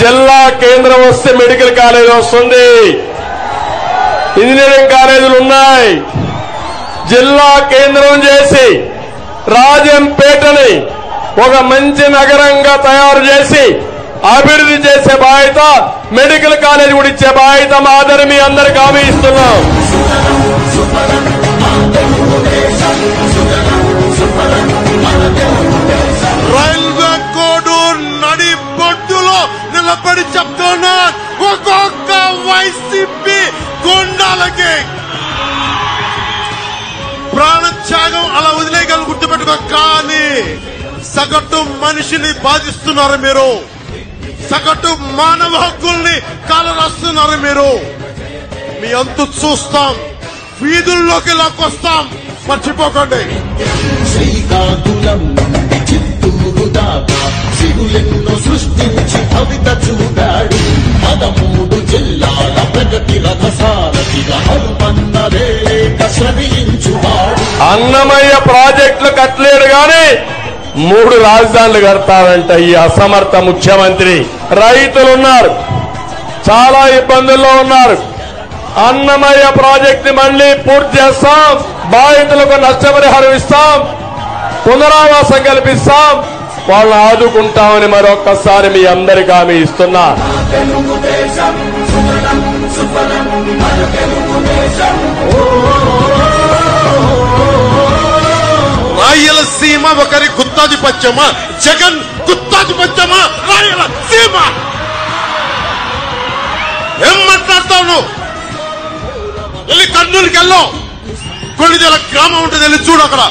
జిల్లా కేంద్రం వస్తే మెడికల్ కాలేజ్ వస్తుంది, ఇంజనీరింగ్ కాలేజీలు ఉన్నాయి. జిల్లా కేంద్రం చేసి రాజంపేటని ఒక మంచి నగరంగా తయారు చేసి అభివృద్ధి చేసే బాధ్యత, మెడికల్ కాలేజ్ కూడా ఇచ్చే బాధ్యత మాదిరి మీ అందరికి హామీ ఇస్తున్నాం. రైల్వే కోడు నడి బొడ్డులో నిలబడి చెప్తున్నా, ఒక్కొక్క వైసీపీ గుండాలకి ప్రాణత్యాగం అలా వదిలేయగలను గుర్తుపెట్టుకో. కానీ సగటు మనిషిని బాధిస్తున్నారు మీరు, సగటు మానవ హక్కుల్ని కాలరాస్తున్నారు మీరు. మీ అంతు చూస్తాం, వీధుల్లోకి లాక్కొస్తాం, మర్చిపోకండి. శ్రీకాకుళం నుండి చిత్తూరు దాకా సిరులెన్నో సృష్టించి భవిత చూడాడు. 13 జిల్లాల ప్రగతి రథసారథిగా హనుమన్నదే శ్రమించువాడు. అన్నమయ్య ప్రాజెక్టులు కట్టలేడు గాని 3 రాజధానులు కడతాడంట ఈ అసమర్థ ముఖ్యమంత్రి. రైతులున్నారు, చాలా ఇబ్బందుల్లో ఉన్నారు. అన్నమయ్య ప్రాజెక్ట్ ని మళ్లీ పూర్తి చేస్తాం, బాధితులకు నష్టపరిహారం ఇస్తాం, పునరావాసం కల్పిస్తాం, వాళ్ళని ఆదుకుంటామని మరొక్కసారి మీ అందరికీ హామీ ఇస్తున్నా. రాయలసీమ ఒకరి గుత్తాధిపత్యమా? జగన్ గుత్తాధిపత్యమా? రాయలసీమ ఏం మాట్లాడతావు నువ్వు? వెళ్ళి కర్నూలుకి వెళ్ళో, కొణిదెల గ్రామం ఉంటుంది, వెళ్ళి చూడు అక్కడ.